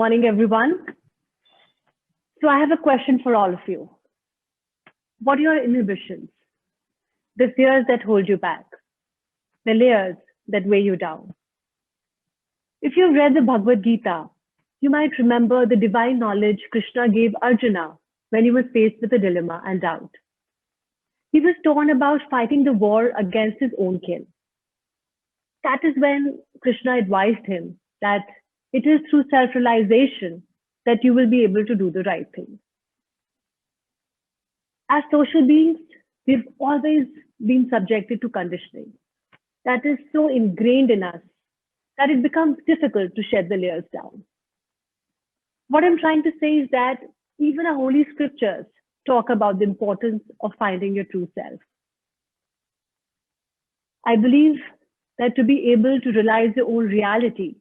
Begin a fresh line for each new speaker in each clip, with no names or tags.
morning, everyone. So I have a question for all of you. What are your inhibitions? The fears that hold you back, the layers that weigh you down. If you've read the Bhagavad Gita, you might remember the divine knowledge Krishna gave Arjuna when he was faced with a dilemma and doubt. He was torn about fighting the war against his own kin. That is when Krishna advised him that it is through self-realization that you will be able to do the right thing. As social beings, we've always been subjected to conditioning that is so ingrained in us that it becomes difficult to shed the layers down. What I'm trying to say is that even our holy scriptures talk about the importance of finding your true self. I believe that to be able to realize your own reality,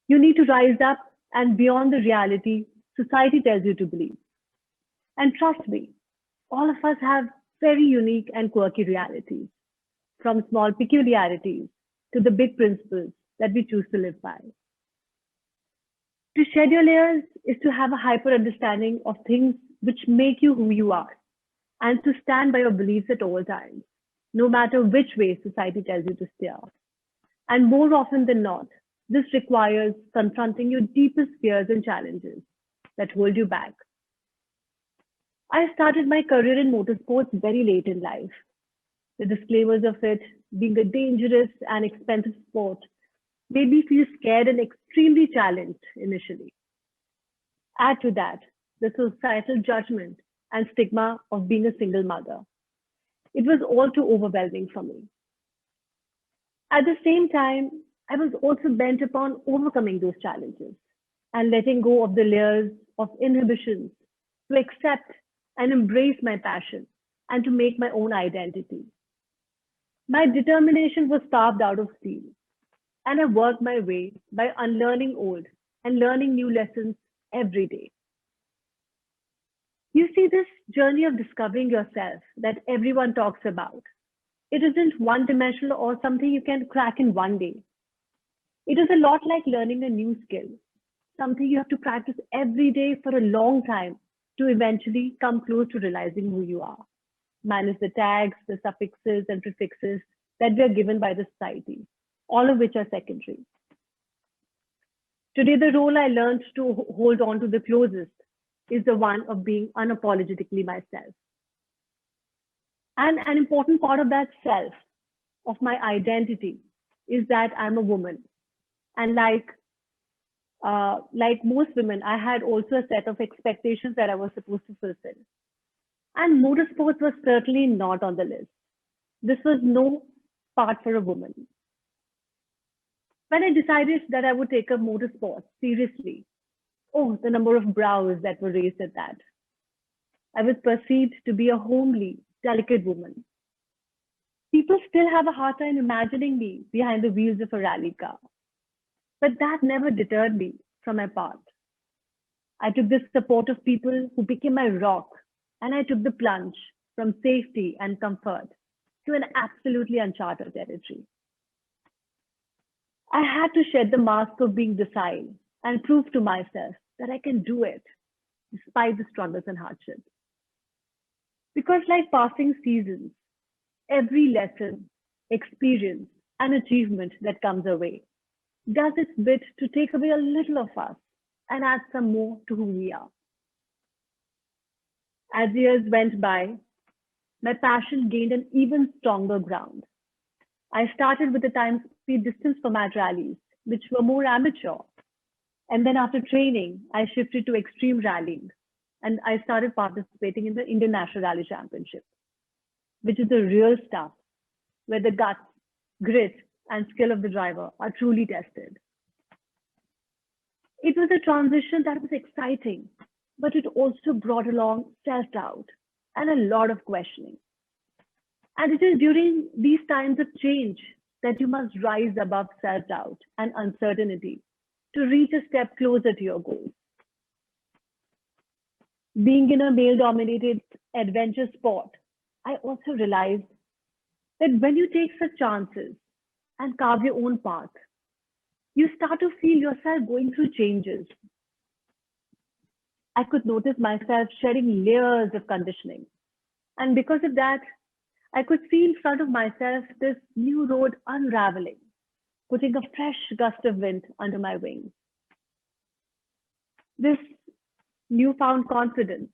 you need to rise up and beyond the reality society tells you to believe. And trust me, all of us have very unique and quirky realities, from small peculiarities to the big principles that we choose to live by. To shed your layers is to have a hyper understanding of things which make you who you are, and to stand by your beliefs at all times, no matter which way society tells you to steer. And more often than not, this requires confronting your deepest fears and challenges that hold you back. I started my career in motorsports very late in life. The disclaimers of it being a dangerous and expensive sport made me feel scared and extremely challenged initially. Add to that the societal judgment and stigma of being a single mother. It was all too overwhelming for me. At the same time, I was also bent upon overcoming those challenges and letting go of the layers of inhibitions to accept and embrace my passion and to make my own identity. My determination was carved out of steel, and I worked my way by unlearning old and learning new lessons every day. You see, this journey of discovering yourself that everyone talks about, it isn't one-dimensional or something you can crack in one day. It is a lot like learning a new skill, something you have to practice every day for a long time to eventually come close to realizing who you are, minus the tags, the suffixes and prefixes that we are given by the society, all of which are secondary. Today, the role I learned to hold on to the closest is the one of being unapologetically myself. And an important part of that self, of my identity, is that I'm a woman. And like most women, I had also a set of expectations that I was supposed to fulfill. And motorsports was certainly not on the list. This was no part for a woman. When I decided that I would take up motorsports seriously, oh, the number of brows that were raised at that. I was perceived to be a homely, delicate woman. People still have a hard time imagining me behind the wheels of a rally car. But that never deterred me from my path. I took the support of people who became my rock, and I took the plunge from safety and comfort to an absolutely uncharted territory. I had to shed the mask of being docile and prove to myself that I can do it despite the struggles and hardships. Because like passing seasons, every lesson, experience, and achievement that comes our way does its bit to take away a little of us and add some more to who we are. As years went by, my passion gained an even stronger ground. I started with the time speed distance format rallies, which were more amateur. And then after training, I shifted to extreme rallying and I started participating in the Indian National Rally Championship, which is the real stuff where the guts, grit, and skill of the driver are truly tested. It was a transition that was exciting, but it also brought along self-doubt and a lot of questioning. And it is during these times of change that you must rise above self-doubt and uncertainty to reach a step closer to your goals. Being in a male-dominated adventure sport, I also realized that when you take such chances and carve your own path, you start to feel yourself going through changes I could notice myself shedding layers of conditioning. And because of that, I could see in front of myself this new road unraveling, putting a fresh gust of wind under my wings. This newfound confidence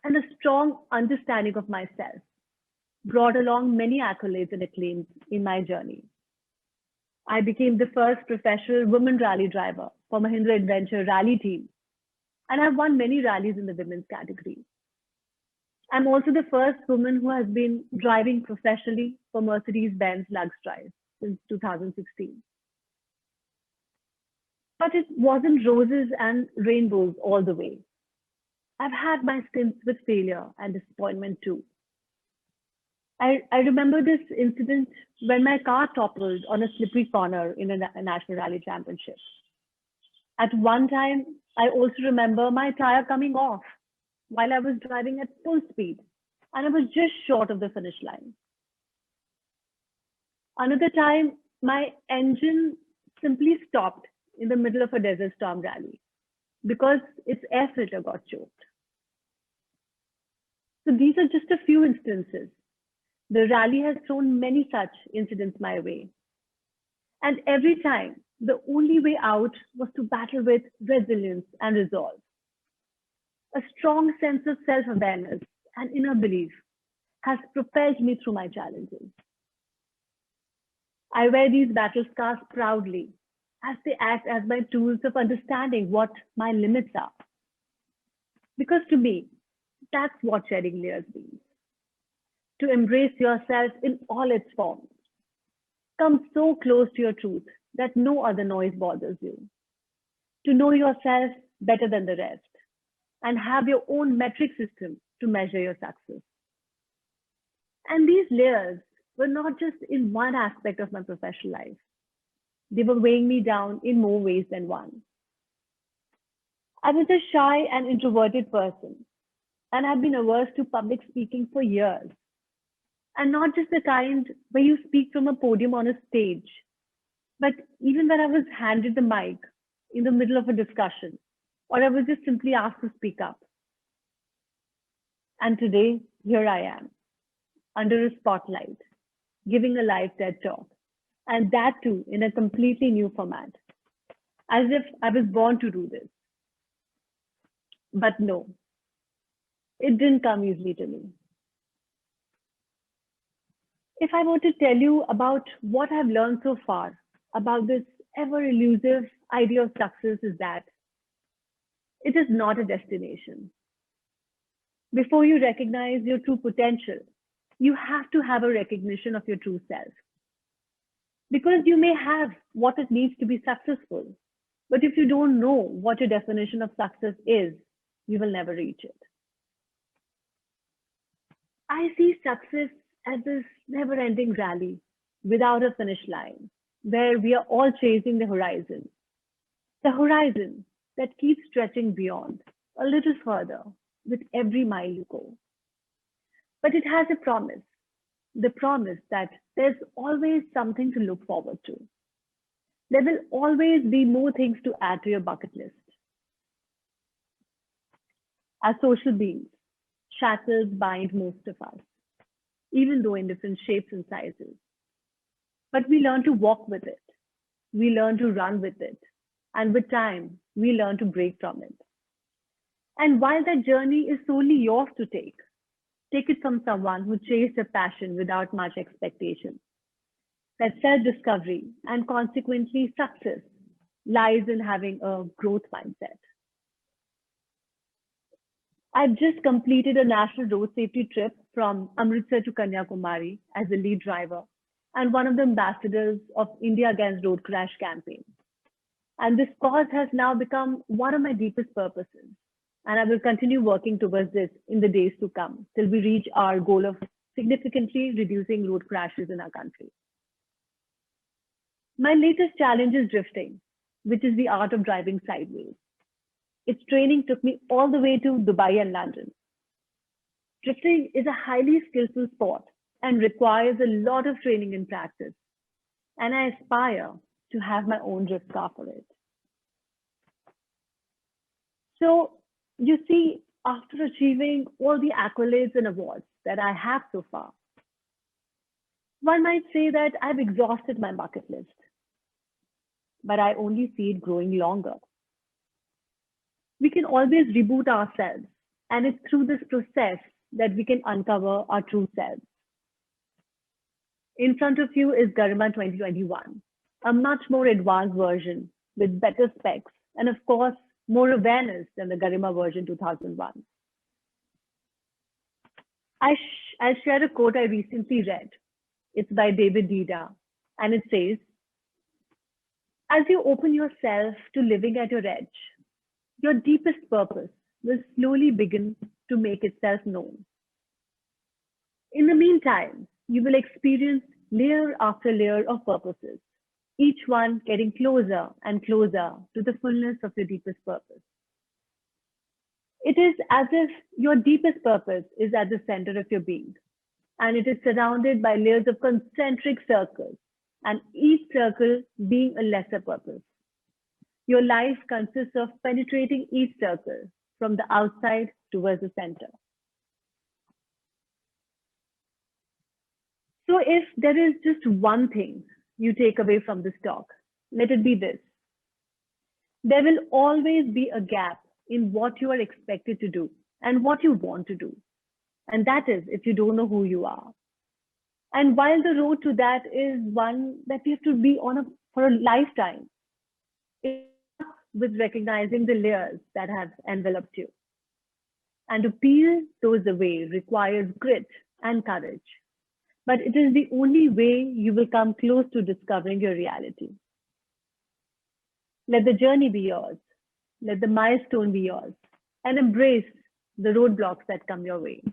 and a strong understanding of myself brought along many accolades and acclaims in my journey. I became the first professional woman rally driver for Mahindra Adventure Rally team, and I've won many rallies in the women's category. I'm also the first woman who has been driving professionally for Mercedes-Benz Lux Drive since 2016. But it wasn't roses and rainbows all the way. I've had my stints with failure and disappointment too. I remember this incident when my car toppled on a slippery corner in a national rally championship. At one time, I also remember my tire coming off while I was driving at full speed, and I was just short of the finish line. Another time, my engine simply stopped in the middle of a desert storm rally because its air filter got choked. So these are just a few instances. The rally has thrown many such incidents my way. And every time, the only way out was to battle with resilience and resolve. A strong sense of self-awareness and inner belief has propelled me through my challenges. I wear these battle scars proudly as they act as my tools of understanding what my limits are. Because to me, that's what shedding layers means. To embrace yourself in all its forms. Come so close to your truth that no other noise bothers you. To know yourself better than the rest and have your own metric system to measure your success. And these layers were not just in one aspect of my professional life. They were weighing me down in more ways than one. I was a shy and introverted person, and I've been averse to public speaking for years. And not just the kind where you speak from a podium on a stage, but even when I was handed the mic in the middle of a discussion, or I was just simply asked to speak up. And today, here I am, under a spotlight, giving a live TED talk, and that too in a completely new format, as if I was born to do this. But no, it didn't come easily to me. If I were to tell you about what I've learned so far about this ever elusive idea of success is that it is not a destination. Before you recognize your true potential, you have to have a recognition of your true self. Because you may have what it needs to be successful, but if you don't know what your definition of success is, you will never reach it. I see success as this never-ending rally without a finish line, where we are all chasing the horizon that keeps stretching beyond a little further with every mile you go. But it has a promise, the promise that there's always something to look forward to. There will always be more things to add to your bucket list. As social beings, shackles bind most of us, even though in different shapes and sizes. But we learn to walk with it. We learn to run with it. And with time, we learn to break from it. And while that journey is solely yours to take it from someone who chased a passion without much expectation. That self-discovery and consequently success lies in having a growth mindset. I've just completed a national road safety trip from Amritsar to Kanyakumari as the lead driver and one of the ambassadors of India Against Road Crash campaign. And this cause has now become one of my deepest purposes. And I will continue working towards this in the days to come till we reach our goal of significantly reducing road crashes in our country. My latest challenge is drifting, which is the art of driving sideways. Its training took me all the way to Dubai and London. Drifting is a highly skillful sport and requires a lot of training and practice. And I aspire to have my own drift car for it. So You see, after achieving all the accolades and awards that I have so far, one might say that I've exhausted my bucket list, but I only see it growing longer. We can always reboot ourselves, and it's through this process that we can uncover our true selves. In front of you is Garima 2021, a much more advanced version with better specs and, of course, more awareness than the Garima version 2001. I'll share a quote I recently read. It's by David Dida, and it says, as you open yourself to living at your edge, your deepest purpose will slowly begin to make itself known. In the meantime, you will experience layer after layer of purposes, each one getting closer and closer to the fullness of your deepest purpose. It is as if your deepest purpose is at the center of your being, and it is surrounded by layers of concentric circles, and each circle being a lesser purpose. Your life consists of penetrating each circle from the outside towards the center. So if there is just one thing you take away from this talk, let it be this. There will always be a gap in what you are expected to do and what you want to do. And that is if you don't know who you are. And while the road to that is one that you have to be on for a lifetime, it starts with recognizing the layers that have enveloped you. And to peel those away requires grit and courage. But it is the only way you will come close to discovering your reality. Let the journey be yours. Let the milestone be yours. And embrace the roadblocks that come your way.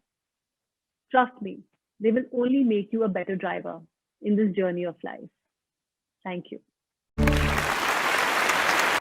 Trust me, they will only make you a better driver in this journey of life. Thank you.